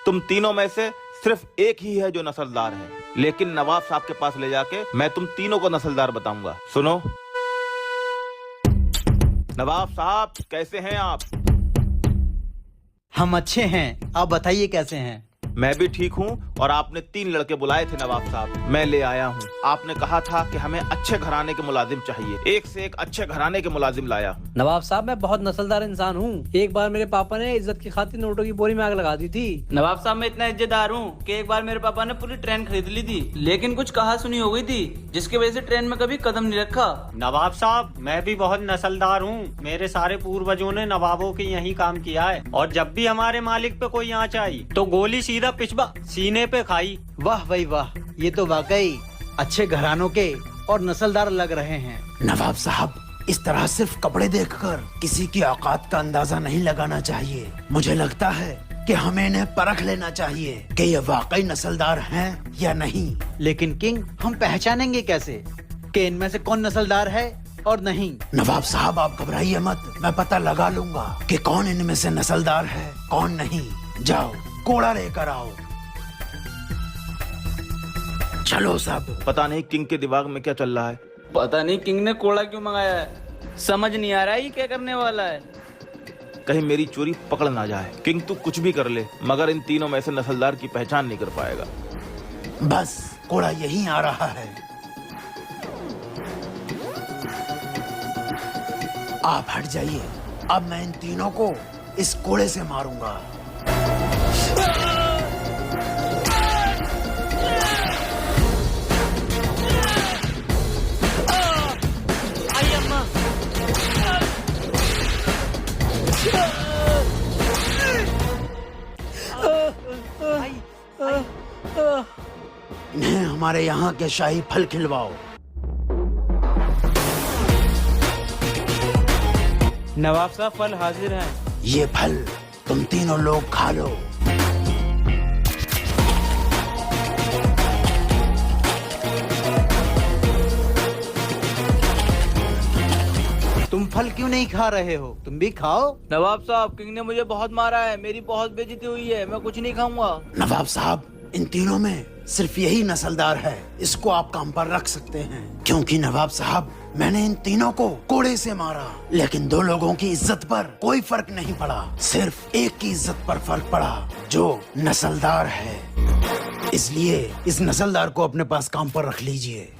तुम तीनों में से सिर्फ एक ही है जो नस्लदार है, लेकिन नवाब साहब के पास ले जाके मैं तुम तीनों को नस्लदार बताऊंगा। सुनो, नवाब साहब कैसे हैं आप? हम अच्छे हैं, आप बताइए कैसे हैं? मैं भी ठीक हूँ। और आपने 3 लड़के बुलाए थे नवाब साहब, मैं ले आया हूँ। आपने कहा था कि हमें अच्छे घराने के मुलाजिम चाहिए, एक से एक अच्छे घराने के मुलाजिम लाया हूँ। नवाब साहब मैं बहुत नस्लदार इंसान हूँ। एक बार मेरे पापा ने इज्जत की खातिर नोटों की बोरी में आग लगा दी थी। नवाब साहब मैं इतना इज्जतदार हूँ कि एक बार मेरे पापा ने पूरी ट्रेन खरीद ली थी, लेकिन कुछ कहा सुनी हो गई थी जिसकी वजह से ट्रेन में कभी कदम नहीं रखा। नवाब साहब मैं भी बहुत नस्लदार हूँ। मेरे सारे पूर्वजों ने नवाबों के यही काम किया है, और जब भी हमारे मालिक पे कोई आँच आई तो गोली सीधा पिछवा सीने पे खाई। वाह भाई वाह, ये तो वाकई अच्छे घरानों के और नस्लदार लग रहे हैं। नवाब साहब, इस तरह सिर्फ कपड़े देखकर किसी की औकात का अंदाजा नहीं लगाना चाहिए। मुझे लगता है कि हमें इन्हें परख लेना चाहिए कि ये वाकई नस्लदार हैं या नहीं। लेकिन किंग, हम पहचानेंगे कैसे कि इनमें से कौन नस्लदार है और नहीं? नवाब साहब आप घबराइए मत, मैं पता लगा लूंगा कि कौन इनमें से नस्लदार है कौन नहीं। जाओ कोड़ा लेकर आओ। चलो सब। पता नहीं किंग के दिमाग में क्या चल रहा है। पता नहीं किंग ने कोड़ा क्यों मंगाया है, समझ नहीं आ रहा है ये क्या करने वाला है। कहीं मेरी चोरी पकड़ ना जाए। किंग तू कुछ भी कर ले, मगर इन तीनों में से नस्लदार की पहचान नहीं कर पाएगा। बस कोड़ा यहीं आ रहा है। आप हट जाइए, अब मैं इन तीनों को इस कोड़े से मारूंगा। इन्हें हमारे यहाँ के शाही फल खिलवाओ। नवाब साहब फल हाजिर हैं। ये फल तुम तीनों लोग खा लो। तुम फल क्यों नहीं खा रहे हो? तुम भी खाओ। नवाब साहब किंग ने मुझे बहुत मारा है, मेरी बहुत बेइज्जती हुई है, मैं कुछ नहीं खाऊंगा। नवाब साहब इन तीनों में सिर्फ यही नस्लदार है, इसको आप काम पर रख सकते हैं। क्योंकि नवाब साहब मैंने इन तीनों को कोड़े से मारा, लेकिन 2 लोगों की इज्जत पर कोई फर्क नहीं पड़ा, सिर्फ एक की इज्जत पर फर्क पड़ा जो नस्लदार है। इसलिए इस नस्लदार को अपने पास काम पर रख लीजिए।